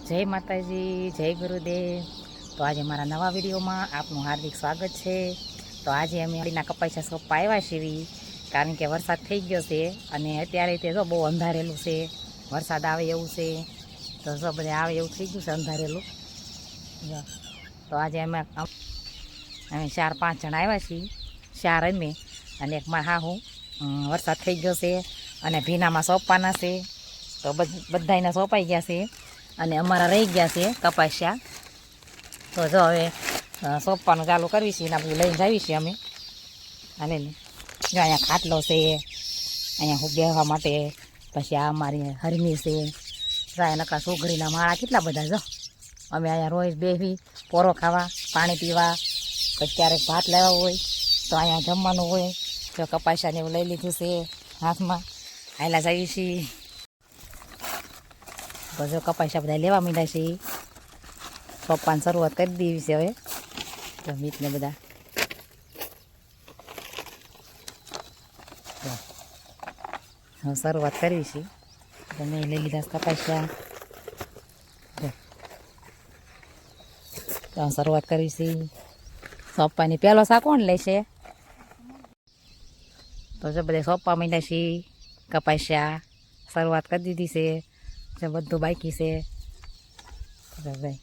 જય માતાજી, જય ગુરુદેવ। તો આજે મારા નવા વિડીયોમાં આપનું હાર્દિક સ્વાગત છે। તો આજે અમે અડીના કપાસિયા સોંપવા આવ્યા છીએ, કારણ કે વરસાદ થઈ ગયો છે અને અત્યારે તે જો બહુ અંધારેલું છે, વરસાદ આવે એવું છે। તો જો બધે આવે એવું થઈ ગયું છે અંધારેલું। તો આજે અમે 4-5 જણા આવ્યા છીએ, 4 અમે અને એક મારા હાહુ। વરસાદ થઈ ગયો છે અને ભીનામાં સોંપવાના છે, તો બધાને સોંપાઈ ગયા છે અને અમારા રહી ગયા છે કપાસિયા। તો જો હવે સોંપવાનું ચાલુ કરવી છીએ, એના બધું લઈને જાવી છીએ અમે। હાલે ને જો અહીંયા ખાટલો છે, અહીંયા હું બેસવા માટે। પછી આ અમારી હરમી છે, જાય નકા સુગરીના માળા કેટલા બધા જો। અમે અહીંયા રોજ બેસી પોરો ખાવા, પાણી પીવા, પછી ક્યારેક ભાત લેવા હોય તો અહીંયા જમવાનું હોય। જો કપાસિયાને એવું લઈ લીધું છે હાથમાં, હાલા જઈએ છીએ। તો જો કપાસિયા બધા લેવા માંડ્યા છે, સોંપવાની શરૂઆત કરી દેવી છે હવે। તો મીઠને બધા શરૂઆત કરવી છે। તો મેં લઈ લીધા કપાસિયા, તો શરૂઆત કરવી છે સોંપવાની। પહેલો સા કોણ લેશે? તો જો બધા સોંપવા માંડ્યા છે કપાસિયા, શરૂઆત કરી દીધી છે। જો બધું બાકી છે, ભાઈ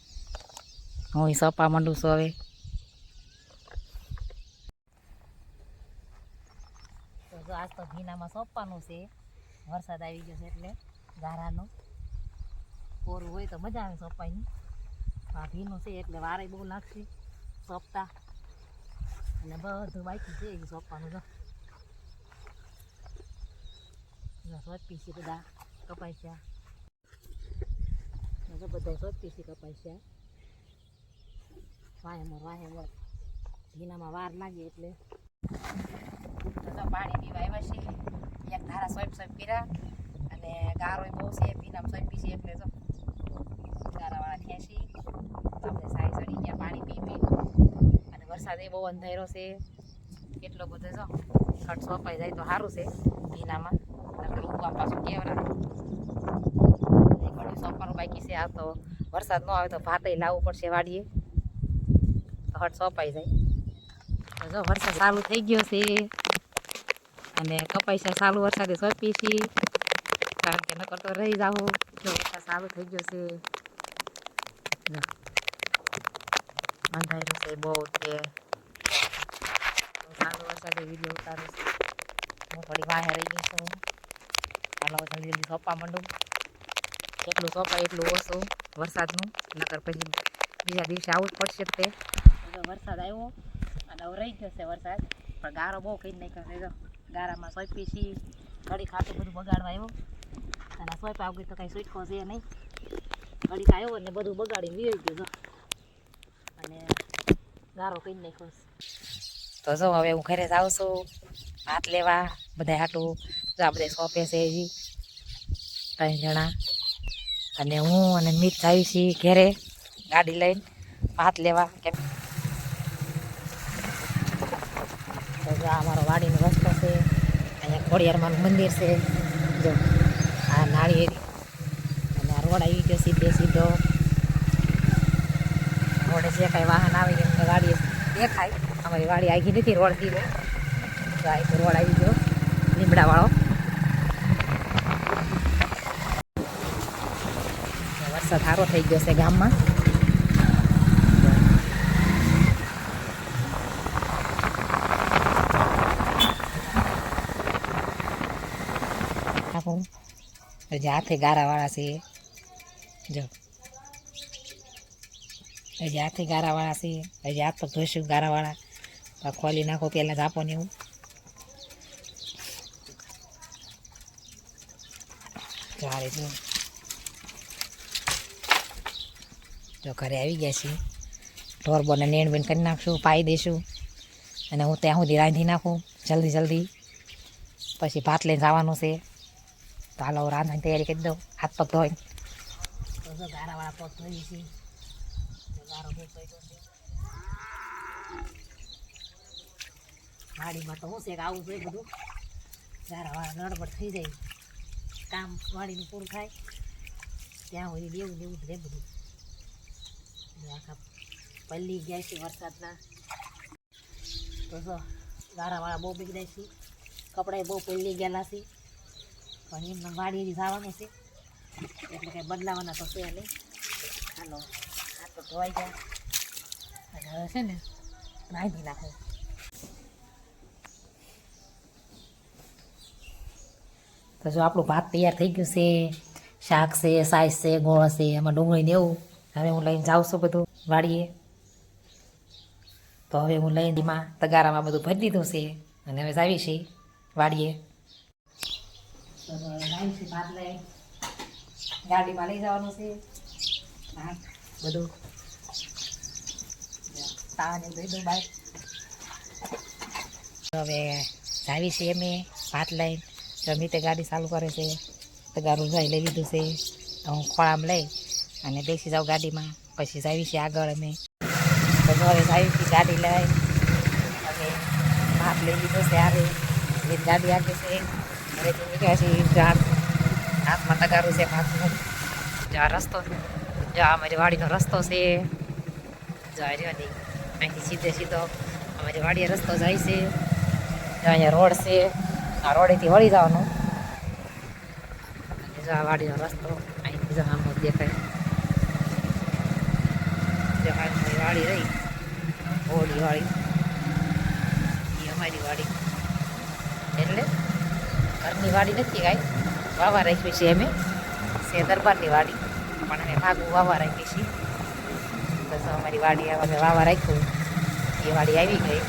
હું સોંપવા માંડું છું હવે। તો જો આજ તો ભીનામાં સોંપવાનું છે, વરસાદ આવી ગયો છે એટલે ગારાનું કોરું હોય તો મજા આવે સોંપવાની। આ ભીનું છે એટલે વારે બહુ લાગશે સોંપતા, અને બધું બાકી છે એ સોંપવાનું। જો સોંપી છે બધા કપાસિયા, બધા સોંપી છે કપાસિયા। વાહે ભીનામાં વાર લાગે એટલે પાણી પીવા આવ્યા છે। એક ધારા સોંપ કર્યા અને ગારો બહુ છે, ભીનામાં સોંપી છે એટલે જો ગારાવાળા થયા છે। આપણે સારી ચડી ગયા પાણી પી અને વરસાદ એ બહુ અંધારો છે એટલો બધો જો ખટ સોંપાઈ જાય તો સારું છે ભીનામાં, ઉગવા પાછું કેવડા ઘણું સોંપવાનું બાકી છે। આ તો વરસાદ ન આવે તો ભાતે લાવવું પડશે વાડીએ, તો હટ સોંપાઈ જાય। તો જો વરસાદ ચાલુ થઈ ગયો છે અને કપાસિયા ચાલુ વરસાદે સોંપી છીએ, કારણ કે નકર તો રહી જાવ। જો વરસાદ ચાલુ થઈ ગયો છે, અંધારું છે બહુ છે, ચાલુ વરસાદે વિડીયો ઉતારું છું। હું થોડી વાહે રહી ગઈ છું, ચાલો જલ્દી જલ્દી સોંપવા માંડું। જેટલું સોંપાય એટલું ઓછું વરસાદનું, નકર પછી બીજા દિવસે આવું જ પડશે। તે વરસાદ આવ્યો અને હવે રહી જશે વરસાદ, પણ ગારો બહુ કરી નાખ્યો છે। જો ગારામાં સોંપી છીએ, ઘડી ખાતું બધું બગાડવા આવ્યો અને સોંપ્યા વગર તો કાંઈ છૂટકો છે નહીં। ઘડીક આવ્યો ને બધું બગાડીને વીળી ગયું અને ગારો કરી નાખ્યો। તો જો હવે હું ઘરે જાઉં છું ભાત લેવા બધા હાટું। જો આ બધા સોંપે છે હજી 3 જણા, અને હું અને મીત આવી છીએ ઘરે ગાડી લઈને ભાત લેવા। કેમ તો જો અમારો વાડીનો રસ્તો છે, અહીંયા ખોડિયારમાંનું મંદિર છે। જો આ નાળિયેરી અને આ રોડ આવી ગયો સીધો। રોડે જે કાંઈ વાહન આવે એમને વાડીએ દેખાય, અમારી વાડી આગી નથી રોડ દીધો। તો આ તો રોડ આવી ગયો લીમડાવાળો। વરસાદ સારો થઈ ગયો છે ગામમાં। હજી હાથે ગારાવાળા છે, જો હજી હાથે ગારાવાળા છે, હજી હાથ પગ ધોઈશું ગારાવાળા। ખોલી નાખો પહેલાં જ આપો ને એવું। ચારે જો ઘરે આવી ગયા છીએ, ઢોરબોને નેણ બેન કરી નાખશું, પાઈ દઈશું અને હું ત્યાં સુધી રાંધી નાખું જલ્દી, પછી ભાત લઈને જવાનું છે। તો હાલો રાંધવાની તૈયારી કરી દઉં, હાથ પગ ધોઈને। તો જો ગારાવાળા પગ ધોઈ છે, ગારો બહુ પડ્યો છે વાડીમાં। તો હું છે કે આવું જોઈએ બધું, ગારાવાળા નડબડ થઈ જાય, કામ વાડીનું પૂરું થાય ત્યાં હોય દેવું દેવું રે બધું આખા પલ્લી ગયા છે વરસાદના. તો જો ગારાવાળા બહુ બગડ્યા છે, કપડાં બહુ પલ્લી ગયેલા છે, પણ એમને વાડી જવાનું છે એટલે કંઈ બદલાવાના તો છે નહીં. હાલો આ તો ધોવાઈ ગયા અને હવે છે ને રાંધી નાખે. તો જો આપણું ભાત તૈયાર થઈ ગયું છે, શાક છે, સાઈઝ છે, ગોળ છે, એમાં ડુંગળી દેવું. હવે હું લઈને જાઉં છું બધું વાડીએ. તો હવે હું લઈને એમાં તગારામાં બધું ભરી દીધું છે અને હવે જાવી છે વાડીએ. તો લાવી છે ભાત લઈ ગાડીમાં લઈ જવાનું છે ભાત બધું તાને દઈ દઉં બાય. હવે જાવી છે અમે ભાત લઈને. જમીતે ગાડી ચાલુ કરે છે, તગારું લઈ લીધું છે. હું ખોળામાં લઈ અને બેસી જાઉં ગાડીમાં, પછી જાવી છે આગળ અમે. તો હવે જાવી છે ગાડી લઈ અને ભાત લઈ લીધો છે. આવે એ ગાડી આગળ છે, ઘરેથી નીકળ્યા છે. ઝાડ હાથમાં તગારું છે ભાતનું. જ્યાં રસ્તો જ્યાં અમારી વાડીનો રસ્તો છે, જાય રહ્યો નહીં અહીંથી સીધે સીધો અમારી વાડીએ રસ્તો જાય છે. અહીંયા રોડ છે, આ રોડેથી વળી જવાનું અને જો આ વાડીનો રસ્તો અહીંથી જો આમ દેખાય. જો અમારી વાડી રહી ઓડી વાળી એ અમારી વાડી, એટલે ઘરની વાડી નથી કાંઈ, વાવા રાખી છે અમે. છે દરબારની વાડી પણ અમે ભાગું વાવા રાખી છીએ. તો અમારી વાડી અમે વાવા રાખ્યું એ વાડી આવી ગઈ.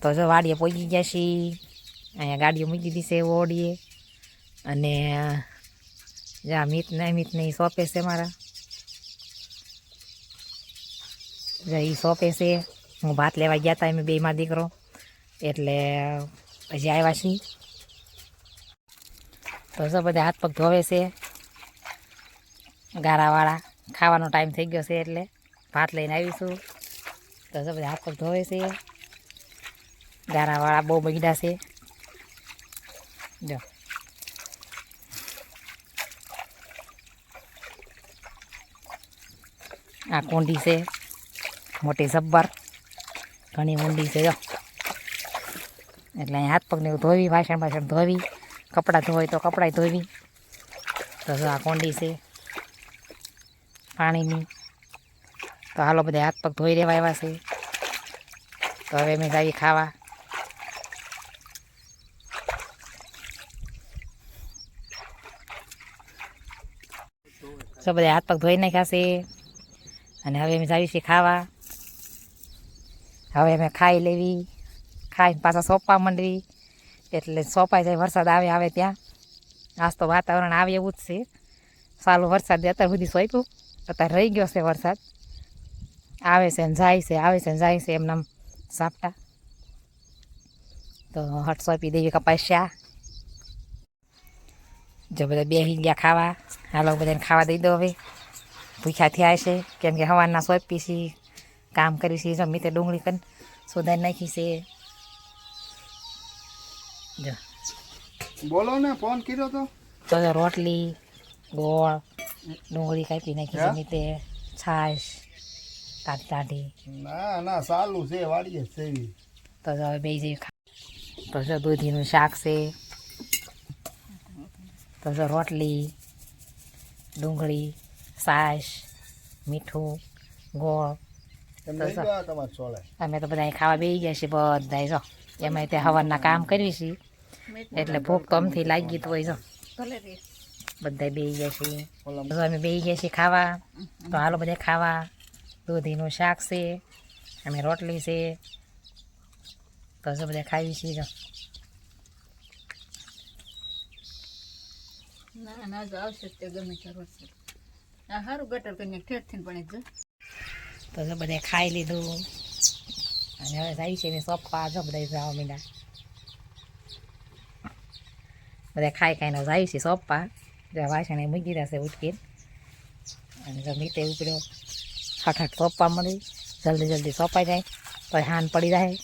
તો જો વાડીએ પહોંચી ગયા છીએ. અહીંયા ગાડીઓ મૂકી દીધી છે ઓડીએ અને જ્યાં મિતને એ શોપે છે મારા, જ્યાં એ શોપે છે. હું ભાત લેવા ગયા હતા અમે બેમાં દીકરો, એટલે પછી આવ્યા છીએ. તો જો બધા હાથ પગ ધોવે છે ગારાવાળા. ખાવાનો ટાઈમ થઈ ગયો છે એટલે ભાત લઈને આવીશું. તો જો બધા હાથ પગ ધોવે છે ગારાવાળા. બહુ બગડ્યા છે. જો આ કુંડી છે મોટી જબ્બર, ઘણી ઊંડી છે. જો એટલે અહીં હાથ પગને ધોવી, વાસણ ધોવી, કપડાં ધોવી તો કપડાં ધોવી. તો જો આ કુંડી છે પાણીની. તો હાલો બધા હાથ પગ ધોઈ રહેવા આવ્યા છે. તો હવે અમે જાવી ખાવા. તો બધા હાથ પગ ધોઈ નાખ્યા છે અને હવે અમે જાવી છીએ ખાવા. હવે અમે ખાઈ લેવી, ખાઈને પાછા સોંપવા માંડવી. એટલે સોંપાઈ જાય, વરસાદ આવે ત્યાં. આજ તો વાતાવરણ આવે એવું જ છે. સાલો વરસાદ અત્યાર સુધી સોંપ્યું, અત્યારે રહી ગયો છે વરસાદ. આવે છે ને જાય છે, આવે છે ને જાય છે એમનામ સાપટા. તો હટ સોંપી દેવી કપાસ્યા. જો બધા બેસી ગયા ખાવા. હાલો બધાને ખાવા દઈ દો. હવે ભૂખ્યા થયા છે કેમ કે હવારના સોંપી છીએ, કામ કરી છીએ. જમીતે ડુંગળી કન સુધારી નાખી છે. જો બોલો ને, ફોન કર્યો તો રોટલી, ગોળ, ડુંગળી કાપી નાખી. જમીતે છાશ ટાઢી. ના સાલું છે વાડીએ સેવી. તો હવે બે જઈ તો જો દૂધીનું શાક છે. તો જો રોટલી, ડુંગળી, છાશ, મીઠું, ગોળ. અમે તો બધા ખાવા બેસી ગયા છીએ બધા. જો એમાં ત્યાં હવારના કામ કરવી છીએ એટલે ભૂખ તો અમથી લાગી તો હોય. જો બધા બેસી ગયા છીએ. અમે બેસી ગયા છીએ ખાવા. તો હાલો બધા ખાવા. દૂધીનું શાક છે, અમે રોટલી છે. તો જો બધા ખાવી છીએ. જો ના જો આવશે તે ગમે ત્યારે આ સારું ગટર કરીને ઠેઠથી પણ જ. તો જો બધા ખાઈ લીધું અને હવે જાય છે ને સોંપવા. જો બધા જવા મીડા બધા ખાઈને જાય છે સોંપવા. જો વાસણે મૂકી દીધા છે ઉટકીને. અને જો મીતે ઉપડ્યો હઠ સોંપવા મળી. જલ્દી સોંપાઈ જાય તો હાન પડી જાય.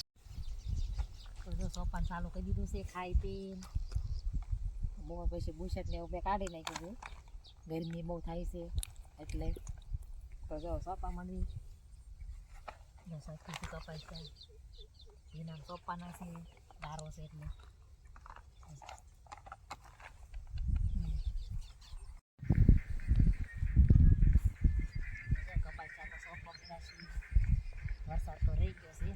તો જો સોંપવાનું ચાલુ કરી દીધું છે ખાઈ પીને. બહુ પછી બુશર્ટ ને એવું મેં કાઢી નાખ્યું છે ગરમી બહુ થાય છે એટલે તો જો સોપા માંડી જો સાચી કપાઈ જાય એના સોપાના છે દારો છે એટલે કપાઈ જાય તો સોપા પીડા છે વરસાદ તો રહી ગયો છે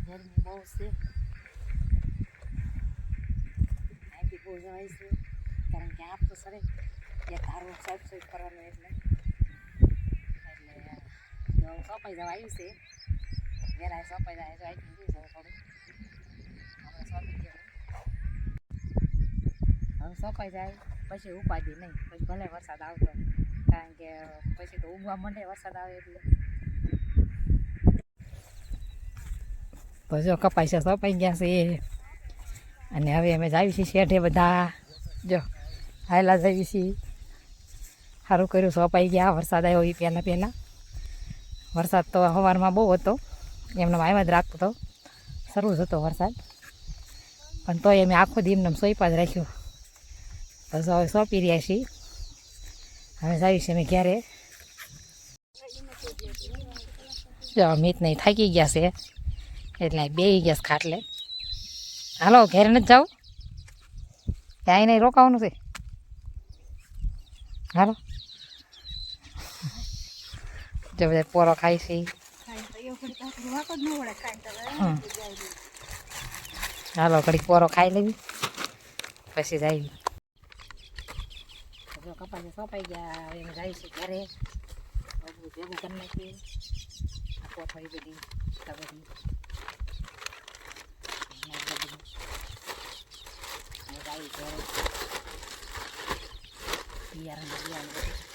ગરમી બહુ છે આથી બહુ જવાય છે કારણ કે આપ તો સરે ત્યાં ધારો સાફ કરવાનું એટલે જો સોંપાઈ જવા આવ્યું છે વેરાય સોંપાઈ જાય તો આવી ગયું છે થોડું આપણે સોંપી ગયું હવે સોંપાઈ જાય પછી ઉપાધિ નહીં પછી ભલે વરસાદ આવતો કારણ કે પછી તો ઉગવા માંડે વરસાદ આવે એટલે તો જો કપાઈ છે સોંપાઈ ગયા છે અને હવે અમે જાવી છીએ શેઠે બધા જો હાયલા જઈએ છીએ સારું કર્યું સોંપાઈ ગયા વરસાદ આવ્યો એ પહેલાં વરસાદ તો સવારમાં બહુ હતો એમને આવ્યા જ રાખતો હતો શરૂ જ હતો વરસાદ પણ તોય અમે આખો દી એમને સોંપા જ રાખ્યો બસ હવે સોંપી રહ્યા છીએ હવે જાવી છીએ અમે ક્યારે જો અમિત નહીં થાકી ગયા છે એટલે બેસી ગયા ખાટલે હાલો ઘેર નથી જાવ ક્યાંય નહીં રોકાવાનું છે હાલો જો બધા પોરો ખાય છે હાલો ઘડીક પોરો ખાઈ લેવી પછી જાય જો કપાસી સોંપાઈ ગયા હવે અમે જાય છે ઘરે બધું ભેગું કરી નાખીએ આ કોથળી બધી બિયારણ